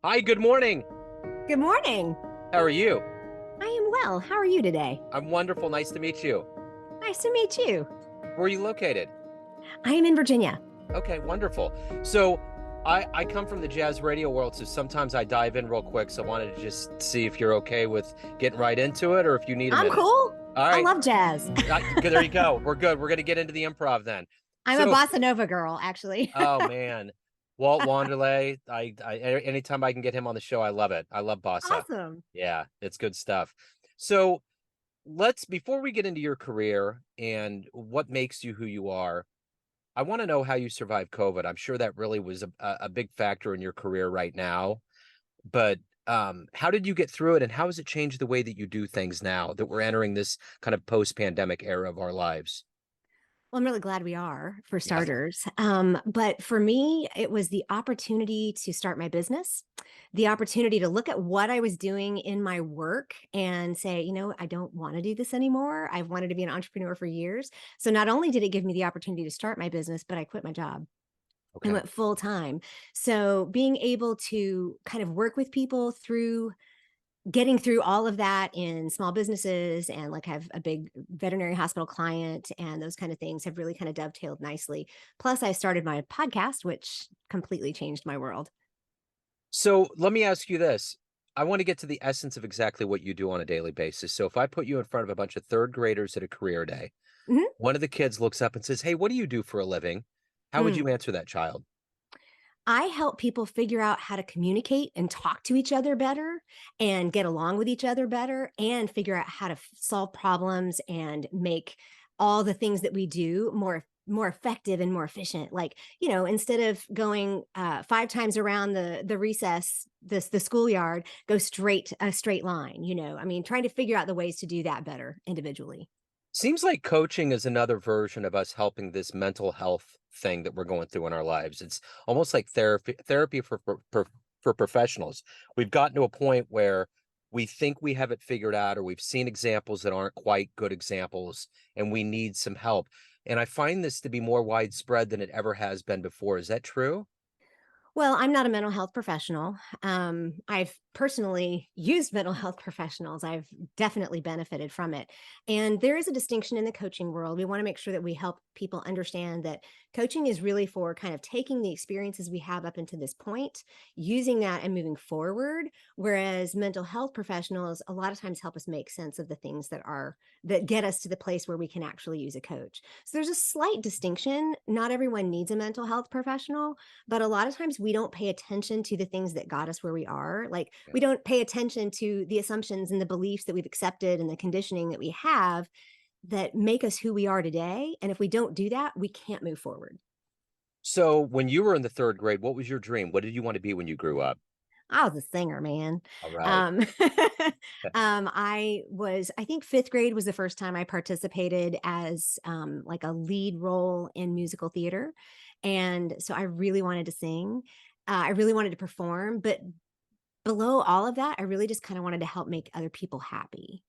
Hi, good morning. Good morning. How are you? I am well. How are you today? I'm wonderful. Nice to meet you. Nice to meet you. Where are you located? I am in Virginia. Okay, wonderful. So I come from the jazz radio world, so sometimes I dive in real quick. So I wanted to just see if you're okay with getting right into it or if you need a I'm minute. cool. All I right. love jazz. There you go. We're good. We're going to get into the improv then. I'm a So, bossa nova girl, actually. oh man, Walt Wanderlei. Anytime I can get him on the show, I love it. I love bossa. Awesome. Yeah, it's good stuff. So let's before we get into your career and what makes you who you are, I want to know how you survived COVID. I'm sure that really was a big factor in your career right now, but how did you get through it and how has it changed the way that you do things now that we're entering this kind of post-pandemic era of our lives? Well, I'm really glad we are, for Yeah. starters. But for me, it was the opportunity to start my business, the opportunity to look at what I was doing in my work and say, I don't want to do this anymore. I've wanted to be an entrepreneur for years. So not only did it give me the opportunity to start my business, but I quit my job. I Okay. went full time. So being able to kind of work with people through getting through all of that in small businesses and like have a big veterinary hospital client and those kind of things have really kind of dovetailed nicely. Plus, I started my podcast, which completely changed my world. So let me ask you this. I want to get to the essence of exactly what you do on a daily basis. So if I put you in front of a bunch of third graders at a career day, Mhm. one of the kids looks up and says, "Hey, what do you do for a living?" How would you Mm. answer that child? I help people figure out how to communicate and talk to each other better and get along with each other better and figure out how to solve problems and make all the things that we do more effective and more efficient. Like, instead of going 5 times around the recess, the schoolyard, go straight a straight line. I mean, trying to figure out the ways to do that better individually. Seems like coaching is another version of us helping this mental health thing that we're going through in our lives. It's almost like therapy for professionals. We've gotten to a point where we think we have it figured out, or we've seen examples that aren't quite good examples, and we need some help. And I find this to be more widespread than it ever has been before. Is that true? Well, I'm not a mental health professional. I've personally used mental health professionals. I've definitely benefited from it. And there is a distinction in the coaching world. We want to make sure that we help people understand that coaching is really for kind of taking the experiences we have up until this point, using that and moving forward. Whereas mental health professionals a lot of times help us make sense of the things that get us to the place where we can actually use a coach. So there's a slight distinction. Not everyone needs a mental health professional, but a lot of times we don't pay attention to the things that got us where we are. Like, we Yeah. don't pay attention to the assumptions and the beliefs that we've accepted and the conditioning that we have that make us who we are today. And if we don't do that, we can't move forward. So when you were in the third grade, what was your dream? What did you want to be when you grew up? I was a singer, man. All right. Um, I think fifth grade was the first time I participated as like a lead role in musical theater. And so I really wanted to sing. I really wanted to perform, but below all of that, I really just kinda wanted to help make other people happy.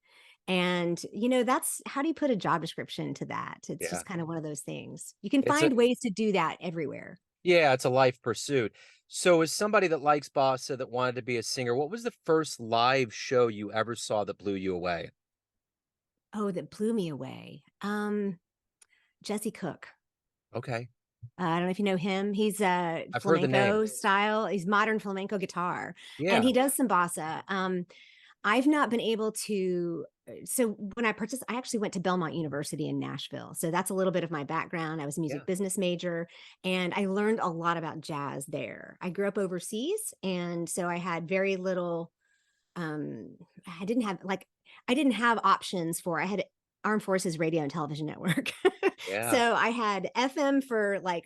And, that's how do you put a job description to that? It's Yeah. just kinda one of those things. You can It's a find ways to do that everywhere. Yeah, it's a life pursuit. So as somebody that likes bossa, that wanted to be a singer, what was the first live show you ever saw that blew you away? Oh, that blew me away. Jesse Cook. Okay. I don't know if you know him. He's a I've heard the name. flamenco style. He's modern flamenco guitar, and Yeah. he does some bossa. I've not been able to so when I actually went to Belmont University in Nashville. So that's a little bit of my background. I was a Yeah. music business major and I learned a lot about jazz there. I grew up overseas and so I had very little um I didn't have like I didn't have options for I had Armed Forces Radio and Television Network. Yeah. So I had FM for like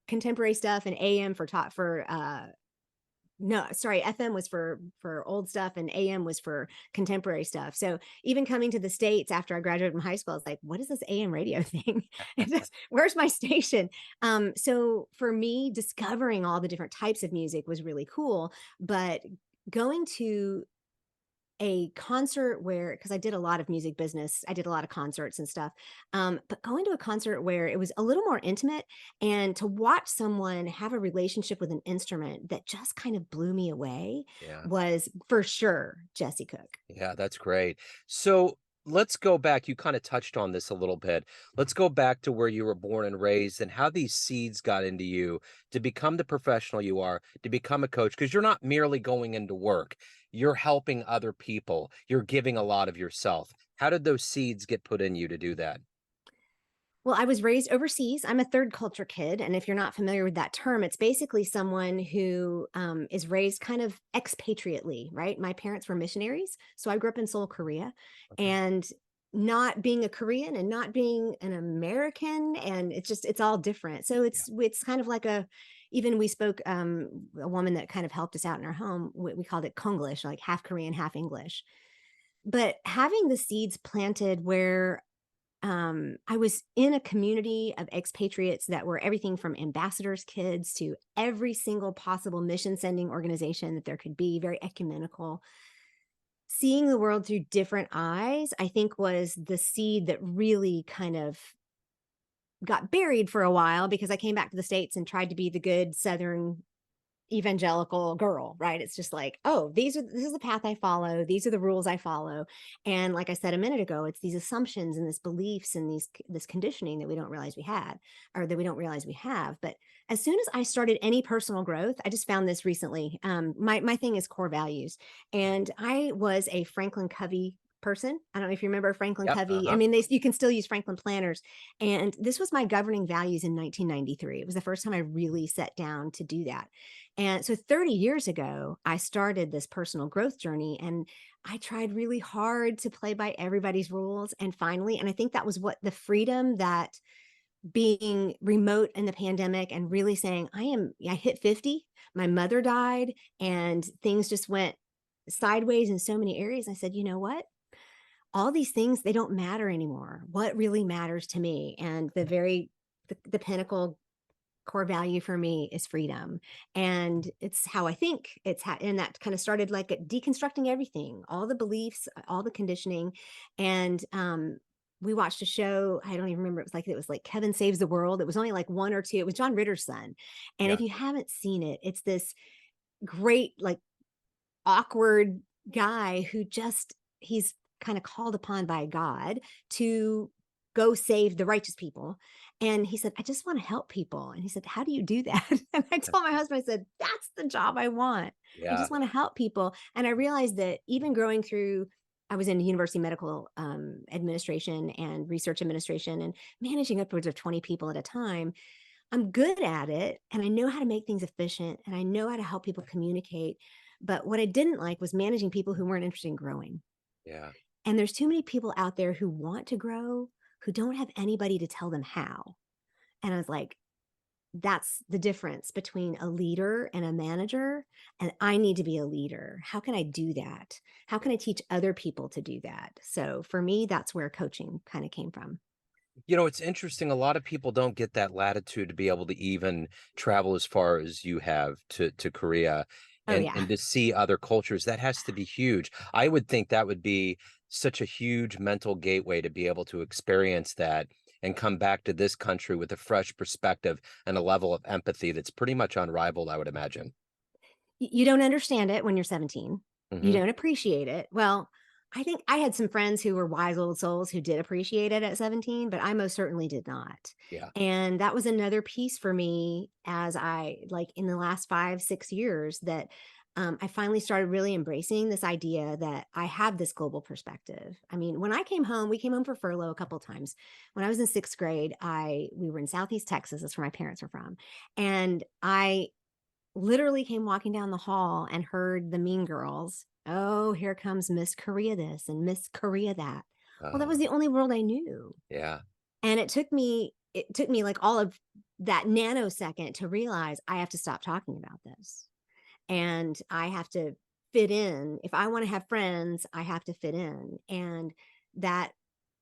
contemporary stuff and AM for top for no, sorry, FM was for old stuff and AM was for contemporary stuff. So even coming to the States after I graduated from high school, I was like, what is this AM radio thing? Where's my station? So for me, discovering all the different types of music was really cool. But going to a concert where, because I did a lot of music business, I did a lot of concerts and stuff. But going to a concert where it was a little more intimate and to watch someone have a relationship with an instrument that just kind of blew me away Yeah. was for sure Jesse Cook. Yeah, that's great. So let's go back. You kind of touched on this a little bit. Let's go back to where you were born and raised and how these seeds got into you to become the professional you are, to become a coach, because you're not merely going into work, you're helping other people, you're giving a lot of yourself. How did those seeds get put in you to do that? Well, I was raised overseas. I'm a third culture kid. And if you're not familiar with that term, it's basically someone who is raised kind of expatriately, right? My parents were missionaries. So I grew up in Seoul, Korea. Okay. And not being a Korean and not being an American, and it's all different. So Yeah. it's kind of like a, even we spoke a woman that kind of helped us out in our home. We called it Konglish, like half Korean, half English. But having the seeds planted where I was in a community of expatriates that were everything from ambassadors' kids to every single possible mission sending organization that there could be, very ecumenical. Seeing the world through different eyes, I think, was the seed that really kind of got buried for a while because I came back to the States and tried to be the good Southern evangelical girl, right? It's just like, oh, this is the path I follow. These are the rules I follow. And like I said a minute ago, it's these assumptions and this beliefs and this conditioning that we don't realize we had, or that we don't realize we have. But as soon as I started any personal growth, I just found this recently. My thing is core values. And I was a Franklin Covey person. I don't know if you remember Franklin Yep. Covey. I Uh-huh. mean, you can still use Franklin planners. And this was my governing values in 1993. It was the first time I really sat down to do that. And so 30 years ago, I started this personal growth journey and I tried really hard to play by everybody's rules. And finally, and I think that was what the freedom that being remote in the pandemic and really saying, I hit 50, my mother died, and things just went sideways in so many areas. I said, you know what? All these things, they don't matter anymore. What really matters to me? And the pinnacle core value for me is freedom, and it's how I think. And that kind of started like deconstructing everything, all the beliefs, all the conditioning. And we watched a show, I don't even remember, it was like Kevin Saves the World. It was only like one or two. It was John Ritter's son. And Yeah. if you haven't seen it, it's this great, like, awkward guy who just, he's kind of called upon by God to go save the righteous people. And he said, I just want to help people. And he said, how do you do that? And I told my husband, I said, that's the job I want. I Yeah. just want to help people. And I realized that even growing through, I was in university medical administration and research administration and managing upwards of 20 people at a time. I'm good at it and I know how to make things efficient and I know how to help people communicate. But what I didn't like was managing people who weren't interested in growing. Yeah. And there's too many people out there who want to grow, who don't have anybody to tell them how. And I was like, that's the difference between a leader and a manager. And I need to be a leader. How can I do that? How can I teach other people to do that? So for me, that's where coaching kind of came from. You know, it's interesting. A lot of people don't get that latitude to be able to even travel as far as you have to Korea Oh, yeah. and to see other cultures. That has to be huge. I would think that would be such a huge mental gateway to be able to experience that and come back to this country with a fresh perspective and a level of empathy that's pretty much unrivaled, I would imagine. You don't understand it when you're 17. You Hmm. don't appreciate it. Well, I think I had some friends who were wise old souls who did appreciate it at 17, but I most certainly did not. Yeah. And that was another piece for me as I, like, in the last 5, 6 years that I finally started really embracing this idea that I have this global perspective. I mean, when I came home, we came home for furlough a couple of times. When I was in sixth grade, we were in Southeast Texas. That's where my parents are from. And I literally came walking down the hall and heard the Mean Girls. Oh, here comes Miss Korea this and Miss Korea that. Well, that was Uh, the only world I knew. yeah. And it took me like all of that nanosecond to realize I have to stop talking about this. And I have to fit in. If I want to have friends, I have to fit in. And that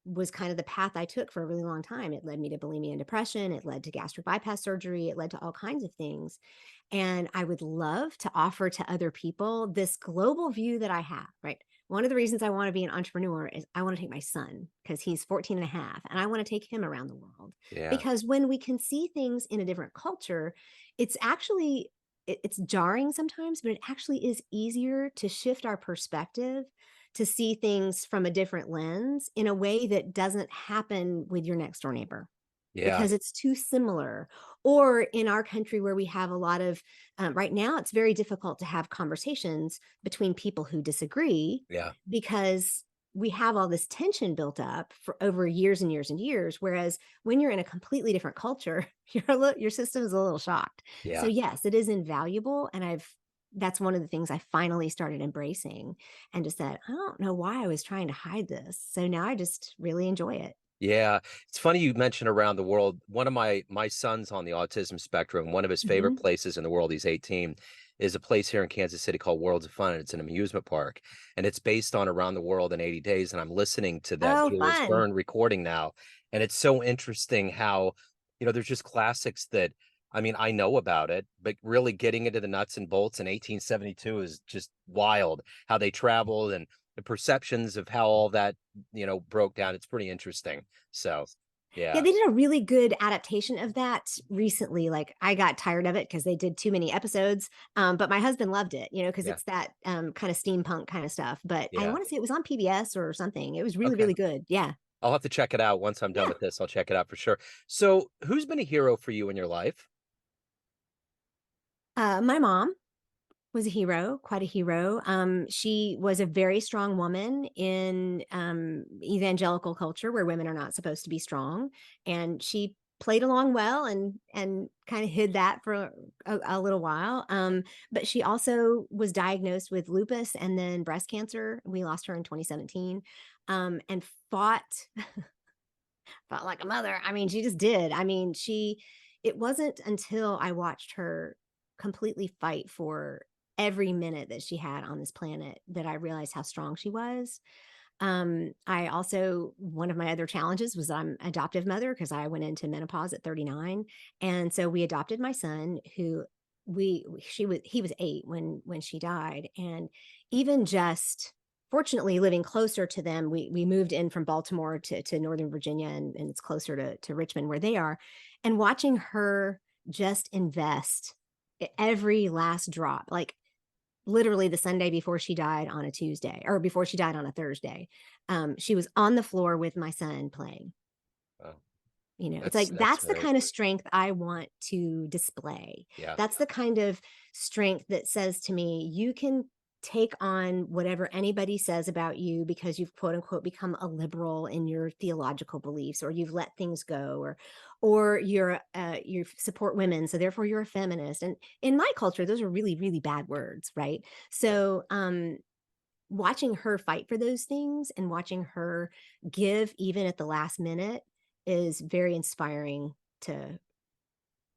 was kind of the path I took for a really long time. It led me to bulimia and depression. It led to gastric bypass surgery. It led to all kinds of things. And I would love to offer to other people this global view that I have, right? One of the reasons I want to be an entrepreneur is I want to take my son because he's 14 and a half, and I want to take him around the world. Yeah. Because when we can see things in a different culture, it's actually it's jarring sometimes, but it actually is easier to shift our perspective to see things from a different lens in a way that doesn't happen with your next door neighbor Yeah. because it's too similar. Or in our country where we have a lot of, right now, it's very difficult to have conversations between people who disagree Yeah. because we have all this tension built up for over years and years and years. Whereas when you're in a completely different culture, your system is a little shocked. So Yeah. yes, it is invaluable. And that's one of the things I finally started embracing and just said, I don't know why I was trying to hide this. So now I just really enjoy it. Yeah, it's funny you mentioned around the world. One of my son's on the autism spectrum. One of his favorite Mhm. places in the world, he's 18, is a place here in Kansas City called Worlds of Fun, and it's an amusement park, and it's based on Around the World in 80 Days, and I'm listening to that Oh, Jules fun. Verne recording now, and it's so interesting how, there's just classics that, I mean, I know about it, but really getting into the nuts and bolts in 1872 is just wild, how they traveled and the perceptions of how all that, broke down. It's pretty interesting. So, Yeah, yeah, they did a really good adaptation of that recently. Like, I got tired of it because they did too many episodes, but my husband loved it, because yeah, it's that, kinda steampunk kinda stuff, but I yeah. wanna say it was on PBS or something. It was really, Okay. really good. Yeah. I'll have to check it out once I'm done Yeah. with this. I'll check it out for sure. So, who's been a hero for you in your life? My mom was a hero, quite a hero. She was a very strong woman in evangelical culture where women are not supposed to be strong, and she played along well and kind of hid that for a little while. But she also was diagnosed with lupus and then breast cancer. We lost her in 2017, and fought like a mother. I mean, she just did. I mean, it wasn't until I watched her completely fight for every minute that she had on this planet that I realized how strong she was. I also, one of my other challenges was I'm adoptive mother because I went into menopause at 39. And so we adopted my son who he was 8 when she died. And even just fortunately living closer to them, we moved in from Baltimore to Northern Virginia, and it's closer to Richmond where they are. And watching her just invest every last drop, like literally the Sunday before she died on a Tuesday or before she died on a Thursday. She was on the floor with my son playing. Oh, It's that's like that's that's the very kind of strength I want to display. yeah, That's the kind of strength that says to me, you can take on whatever anybody says about you because you've quote unquote become a liberal in your theological beliefs, or you've let things go, or you support women, so therefore you're a feminist. And in my culture, those are really, really bad words, right? yeah, So watching her fight for those things and watching her give even at the last minute is very inspiring to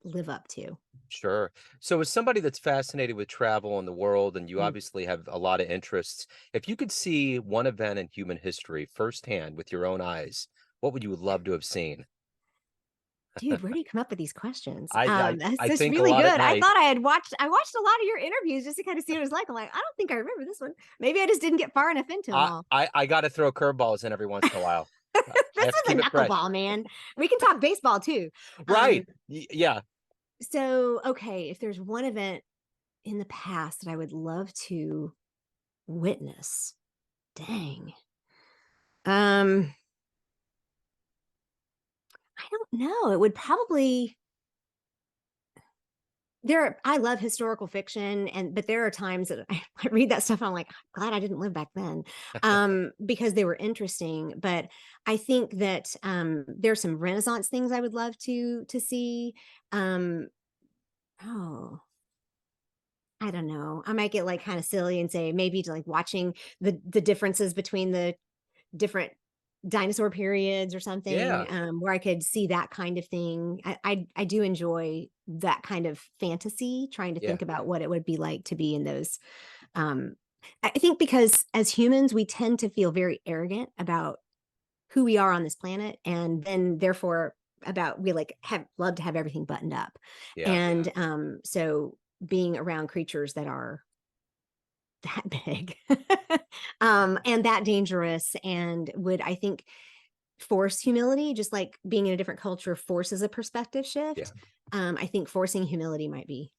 live up to. sure. So, as somebody that's fascinated with travel and the world, and you Mm. obviously have a lot of interests, if you could see one event in human history firsthand with your own eyes, what would you love to have seen? Dude, where do you come up with these questions? I I That's I just think a really lot at good. night. I watched a lot of your interviews just to kind of see what it was like. I'm like, I don't think I remember this one. Maybe I just didn't get far enough into them all. I got to throw curveballs in every once in a while. I This have to is a keep it fresh. knuckleball, man. We can talk baseball too. Right. Um, Yeah. so okay, if there's one event in the past that I would love to witness, dang. Um, I don't know. It would probably I love historical fiction, but there are times that I read that stuff and I'm like, glad I didn't live back then. Because they were interesting. But I think that there's some Renaissance things I would love to see. Um, oh, I don't know. I might get like kind of silly and say maybe to like watching the differences between the different dinosaur periods or something, Yeah. where I could see that kind of thing. I do enjoy that kind of fantasy, trying to Yeah. think about what it would be like to be in those. Um, I think because as humans, we tend to feel very arrogant about who we are on this planet, and then therefore about we like have love to have everything buttoned up. Yeah. And so being around creatures that are that big and that dangerous and would, I think, force humility, just like being in a different culture forces a perspective Yeah. shift. I think forcing humility might be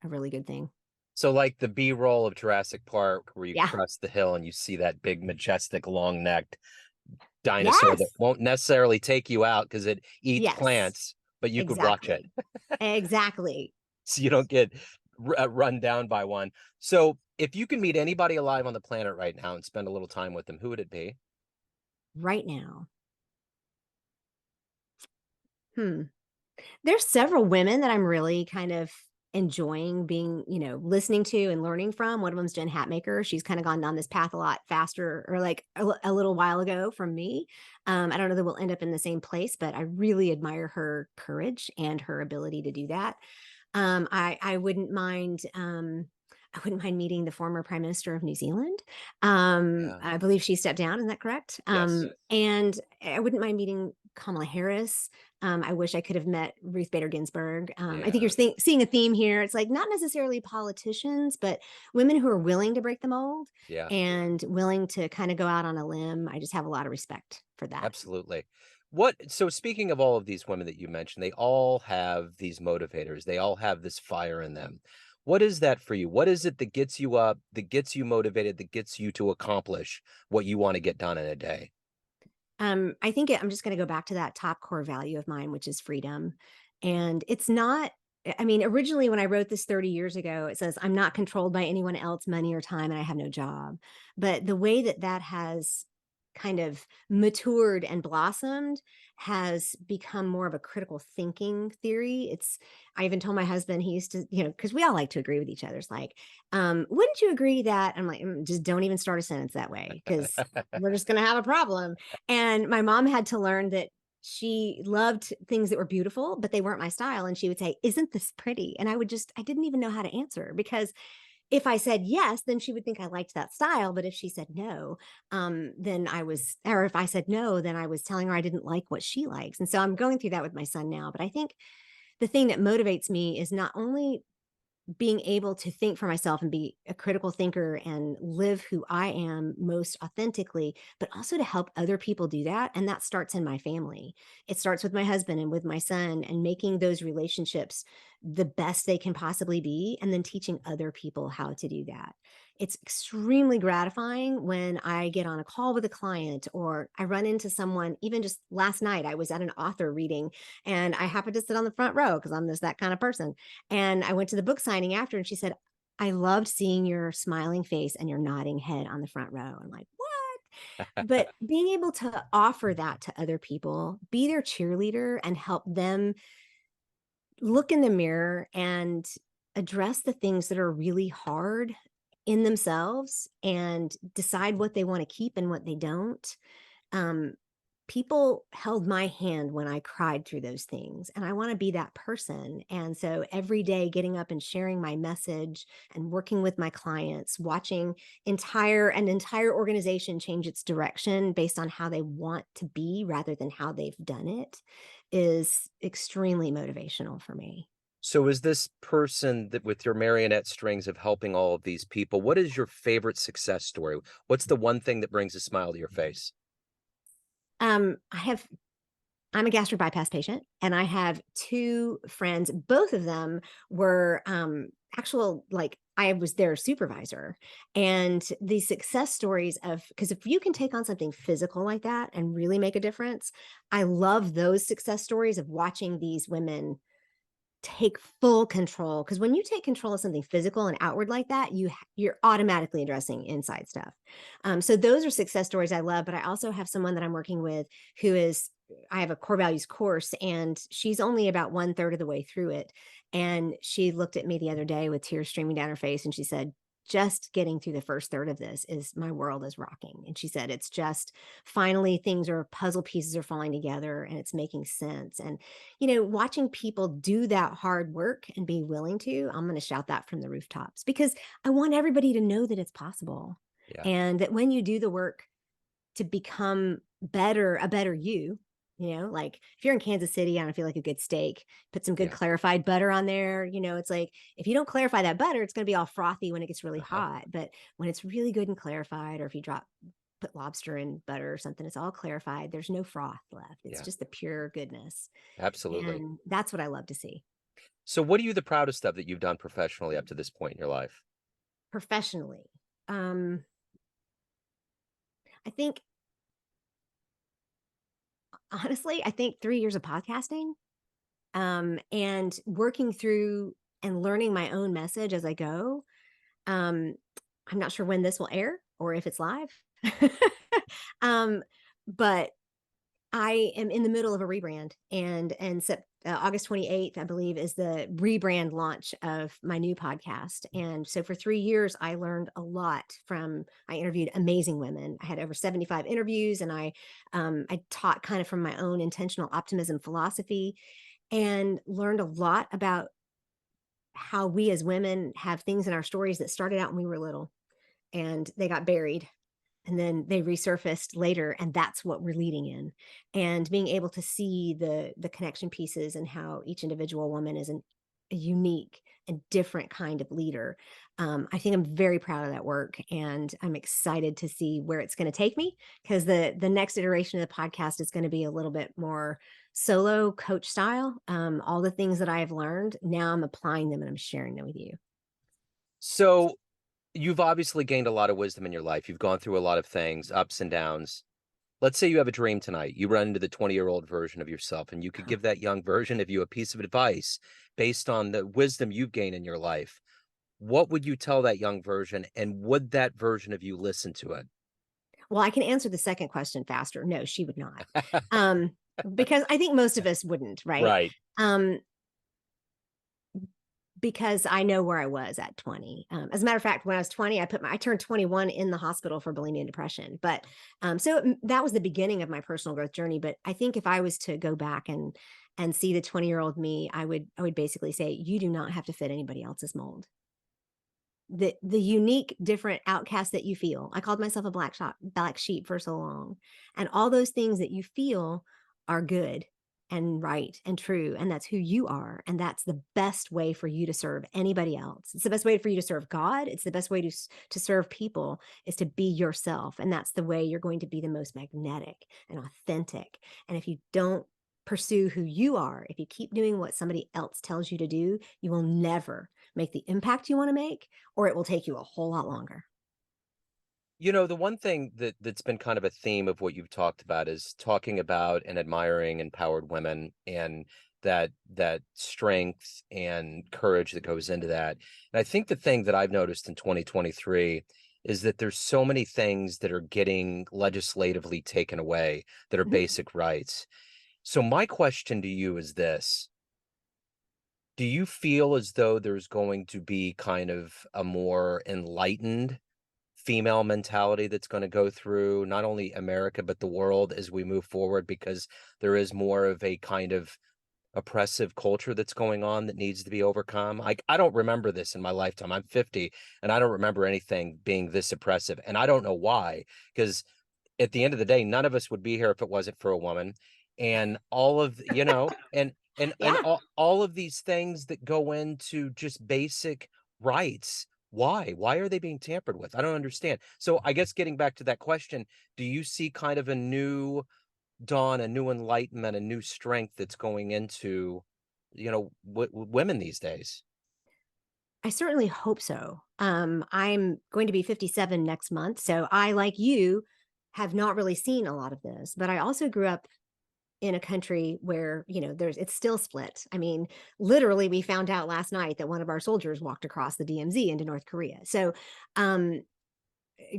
a really good thing. So like the B-roll of Jurassic Park where you Yeah. crest the hill and you see that big, majestic, long-necked dinosaur that Yes. won't necessarily take you out because it eats Yes. plants, but you could watch it. Exactly. Exactly. So you don't get run down by one. So if you can meet anybody alive on the planet right now and spend a little time with them, who would it be? Right now. Hmm. There's several women that I'm really kind of enjoying being, listening to and learning from. One of them's Jen Hatmaker. She's kind of gone down this path a lot faster or like a little while ago from me. I don't know that we'll end up in the same place, but I really admire her courage and her ability to do that. I wouldn't mind meeting the former Prime Minister of New Zealand. Yeah. I believe she stepped down. Isn't that correct? Yes. And I wouldn't mind meeting Kamala Harris. I wish I could have met Ruth Bader Ginsburg. I think Yeah. you're seeing a theme here. It's like not necessarily politicians, but women who are willing to break the mold Yeah. and willing to kind of go out on a limb. I just have a lot of respect for that. Absolutely. So speaking of all of these women that you mentioned, they all have these motivators. They all have this fire in them. What is that for you? What is it that gets you up, that gets you motivated, that gets you to accomplish what you want to get done in a day? I think I'm just going to go back to that top core value of mine, which is freedom. And it's not, I mean, originally when I wrote this 30 years ago, it says, I'm not controlled by anyone else, money or time, and I have no job. But the way that that has kind of matured and blossomed has become more of a critical thinking theory. I even told my husband, he used to, because we all like to agree with each other. It's like, wouldn't you agree that? I'm like, just don't even start a sentence that way because we're just going to have a problem. And my mom had to learn that she loved things that were beautiful, but they weren't my style. And she would say, isn't this pretty? And I didn't even know how to answer because if I said yes, then she would think I liked that style. But if she said no, or if I said no, then I was telling her I didn't like what she likes. And so I'm going through that with my son now. But I think the thing that motivates me is not only being able to think for myself and be a critical thinker and live who I am most authentically, but also to help other people do that. And that starts in my family. It starts with my husband and with my son and making those relationships the best they can possibly be, and then teaching other people how to do that. It's extremely gratifying when I get on a call with a client or I run into someone. Even just last night, I was at an author reading and I happened to sit on the front row because I'm just that kind of person. And I went to the book signing after, and she said, I loved seeing your smiling face and your nodding head on the front row. I'm like, what? But being able to offer that to other people, be their cheerleader and help them look in the mirror and address the things that are really hard in themselves and decide what they want to keep and what they don't. Um, People held my hand when I cried through those things, and I want to be that person. And so every day getting up and sharing my message and working with my clients, watching an entire organization change its direction based on how they want to be rather than how they've done it is extremely motivational for me. So is this person that with your marionette strings of helping all of these people, what is your favorite success story? What's the one thing that brings a smile to your face? Um, I have I'm a gastric bypass patient, and I have two friends. Both of them were actual, like, I was their supervisor. And the success stories of, because if you can take on something physical like that and really make a difference, I love those success stories of watching these women take full control, because when you take control of something physical and outward like that, you're automatically addressing inside stuff. So those are success stories I love. But I also have someone that I'm working with who is, I have a core values course, and she's only about one third of the way through it. And she looked at me the other day with tears streaming down her face, and she said, just getting through the first third of this is, my world is rocking. And she said, it's just finally things are, puzzle pieces are falling together and it's making sense. And watching people do that hard work and be willing to, I'm going to shout that from the rooftops, because I want everybody to know that it's possible, Yeah. and that when you do the work, to become a better you. You know, like if you're in Kansas City, I don't feel like a good steak, put some good Yeah. clarified butter on there. It's like if you don't clarify that butter, it's going to be all frothy when it gets really Uh-huh. hot. But when it's really good and clarified, or if you put lobster in butter or something, it's all clarified. There's no froth left. It's Yeah. just the pure goodness. Absolutely. And that's what I love to see. So what are you the proudest of that you've done professionally up to this point in your life? Professionally, um, I think honestly, I think 3 years of podcasting, and working through and learning my own message as I go. Um, I'm not sure when this will air or if it's live. Um, but I am in the middle of a rebrand, and August 28th, I believe, is the rebrand launch of my new podcast. And so for 3 years, I learned a lot I interviewed amazing women. I had over 75 interviews, and I taught kind of from my own intentional optimism philosophy, and learned a lot about how we as women have things in our stories that started out when we were little and they got buried, and then they resurfaced later, and that's what we're leading in. And being able to see the connection pieces and how each individual woman is a unique and different kind of leader. I think I'm very proud of that work, and I'm excited to see where it's going to take me, because the next iteration of the podcast is going to be a little bit more solo coach style. All the things that I have learned, now I'm applying them and I'm sharing them with you. So you've obviously gained a lot of wisdom in your life. You've gone through a lot of things, ups and downs. Let's say you have a dream tonight. You run into the 20-year-old version of yourself, and you could give that young version of you a piece of advice based on the wisdom you've gained in your life. What would you tell that young version, and would that version of you listen to it? Well, I can answer the second question faster. No, she would not. Um, because I think most of us wouldn't, right? Right. Um, because I know where I was at 20. As a matter of fact, when I was 20, I turned 21 in the hospital for bulimia and depression. But that was the beginning of my personal growth journey. But I think if I was to go back and see the 20-year-old me, I would basically say, you do not have to fit anybody else's mold. The unique different outcast that you feel. I called myself a black sheep for so long. And all those things that you feel are good and right and true, and that's who you are, and that's the best way for you to serve anybody else. It's the best way for you to serve God. It's the best way to serve people, is to be yourself, and that's the way you're going to be the most magnetic and authentic. And if you don't pursue who you are, if you keep doing what somebody else tells you to do, you will never make the impact you want to make, or it will take you a whole lot longer. The one thing that's been kind of a theme of what you've talked about is talking about and admiring empowered women, and that strength and courage that goes into that. And I think the thing that I've noticed in 2023 is that there's so many things that are getting legislatively taken away that are Mhm. basic rights. So my question to you is this: do you feel as though there's going to be kind of a more enlightened female mentality that's going to go through not only America but the world as we move forward, because there is more of a kind of oppressive culture that's going on that needs to be overcome? I don't remember this in my lifetime. I'm 50 and I don't remember anything being this oppressive, and I don't know why, because at the end of the day, none of us would be here if it wasn't for a woman. And all of, and Yeah. all of these things that go into just basic rights. Why are they being tampered with? I don't understand. So I guess getting back to that question, do you see kind of a new dawn, a new enlightenment, a new strength that's going into, women these days? I certainly hope so. I'm going to be 57 next month. So I, like you, have not really seen a lot of this, but I also grew up in a country where, it's still split. I mean, literally, we found out last night that one of our soldiers walked across the DMZ into North Korea. So, um,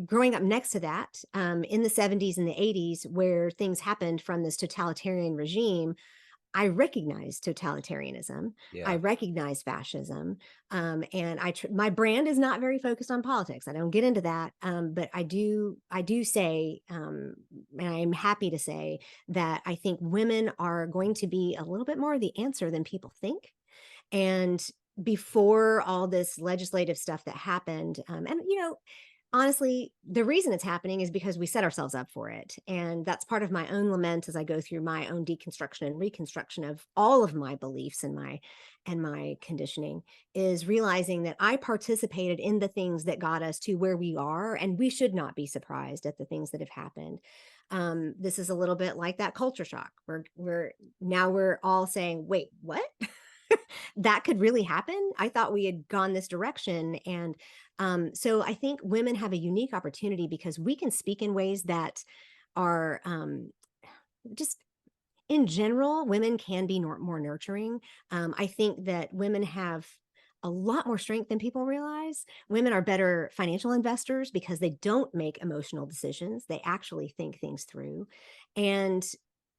growing up next to that, in the 70s and the 80s, where things happened from this totalitarian regime, I recognize totalitarianism. I Yeah. recognize fascism, and my brand is not very focused on politics. I don't get into that, but I do say, and I'm happy to say that I think women are going to be a little bit more of the answer than people think. And before all this legislative stuff that happened, and Honestly, the reason it's happening is because we set ourselves up for it. And that's part of my own lament as I go through my own deconstruction and reconstruction of all of my beliefs and my conditioning, is realizing that I participated in the things that got us to where we are, and we should not be surprised at the things that have happened. This is a little bit like that culture shock. We're all saying, wait, what? That could really happen? I thought we had gone this direction. And so I think women have a unique opportunity because we can speak in ways that are just in general, women can be more nurturing. I think that women have a lot more strength than people realize. Women are better financial investors because they don't make emotional decisions. They actually think things through. And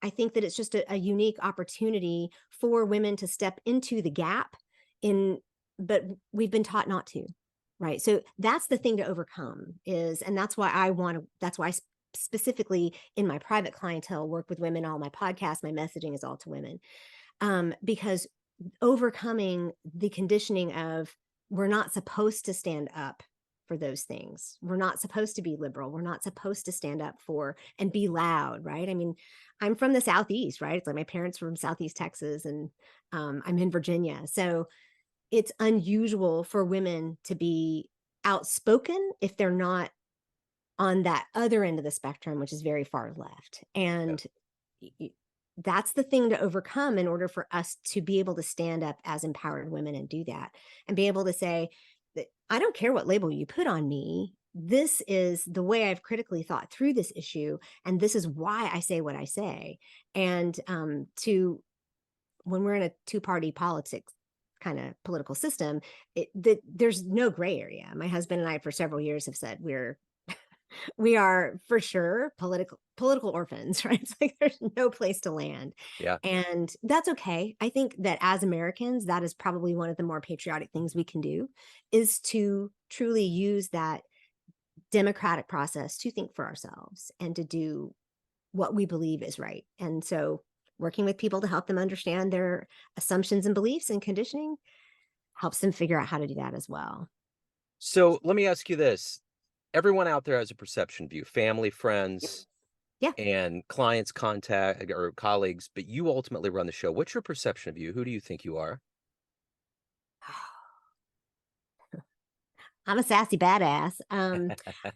I think that it's just a unique opportunity for women to step into the gap in, but we've been taught not to. Right. So that's the thing to overcome is, and that's why that's why I specifically in my private clientele work with women. All my podcasts, my messaging is all to women, because overcoming the conditioning of we're not supposed to stand up for those things. We're not supposed to be liberal. We're not supposed to stand up for and be loud, right? I mean, I'm from the Southeast, right? It's like my parents were from Southeast Texas, and I'm in Virginia. So it's unusual for women to be outspoken if they're not on that other end of the spectrum, which is very far left. Yeah. And that's the thing to overcome in order for us to be able to stand up as empowered women and do that and be able to say that I don't care what label you put on me. This is the way I've critically thought through this issue. And this is why I say what I say. And to when we're in a two-party politics kind of political system, there's no gray area. My husband and I, for several years, have said we are for sure political orphans, right? It's like there's no place to land. Yeah. And that's okay. I think that as Americans, that is probably one of the more patriotic things we can do, is to truly use that democratic process to think for ourselves and to do what we believe is right. And so working with people to help them understand their assumptions and beliefs and conditioning helps them figure out how to do that as well. So let me ask you this. Everyone out there has a perception view, family, Yep. friends, Yeah. and clients contact or colleagues, but you ultimately run the show. What's your perception of you? Who do you think you are? I'm a sassy badass.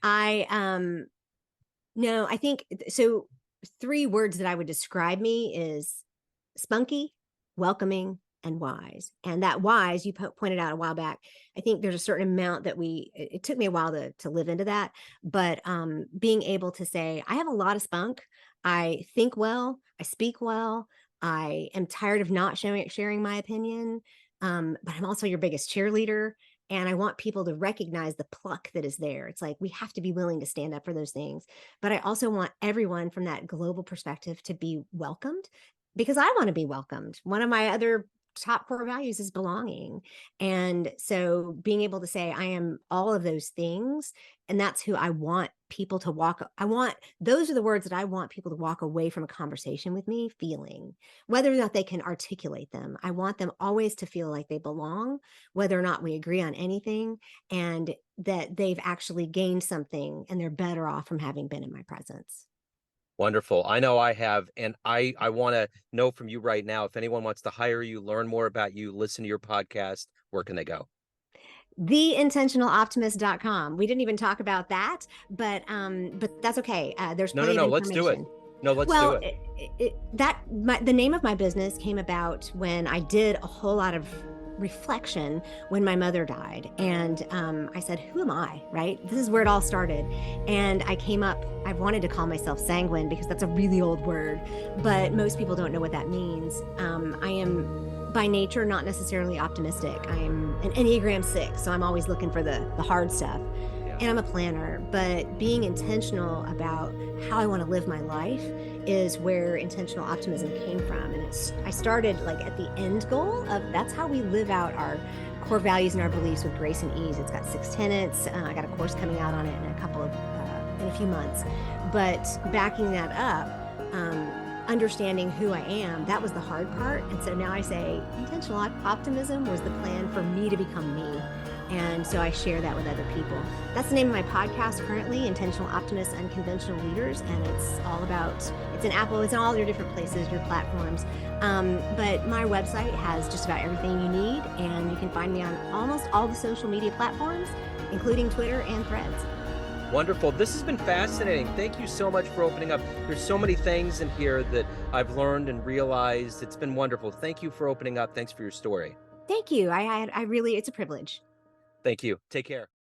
I No, I think so. Three words that I would describe me is spunky, welcoming, and wise. And that wise, you pointed out a while back. I think there's a certain amount that it took me a while to live into that. But being able to say, I have a lot of spunk. I think well, I speak well. I am tired of not sharing my opinion. But I'm also your biggest cheerleader. And I want people to recognize the pluck that is there. It's like we have to be willing to stand up for those things. But I also want everyone from that global perspective to be welcomed because I want to be welcomed. One of my other top core values is belonging. And so being able to say, I am all of those things, and that's who I want people to those are the words that I want people to walk away from a conversation with me feeling, whether or not they can articulate them. I want them always to feel like they belong, whether or not we agree on anything, and that they've actually gained something and they're better off from having been in my presence. Wonderful. I know I have, and I want to know from you right now, if anyone wants to hire you, learn more about you, listen to your podcast, where can they go? Theintentionaloptimist.com. We didn't even talk about that, but that's okay. There's No, no, plenty of no, let's do it. information. No, let's do Well, it. the name of my business came about when I did a whole lot of reflection when my mother died, and I said, "Who am I?" Right? This is where it all started, and I wanted to call myself sanguine because that's a really old word, but most people don't know what that means. I am by nature not necessarily optimistic. I am an Enneagram 6, so I'm always looking for the hard stuff. Yeah. And I'm a planner, but being intentional about how I want to live my life is where intentional optimism came from. And I started like at the end goal of that's how we live out our core values and our beliefs with grace and ease. It's got 6 tenets. I got a course coming out on it in a few months. But backing that up, understanding who I am, that was the hard part. And so now I say intentional optimism was the plan for me to become me. And so I share that with other people. That's the name of my podcast currently, Intentional Optimists, Unconventional Leaders. And it's all about, it's in Apple, it's in all your different places, your platforms. But my website has just about everything you need. And you can find me on almost all the social media platforms, including Twitter and Threads. Wonderful. This has been fascinating. Thank you so much for opening up. There's so many things in here that I've learned and realized. It's been wonderful. Thank you for opening up. Thanks for your story. Thank you. I really, it's a privilege. Thank you. Take care.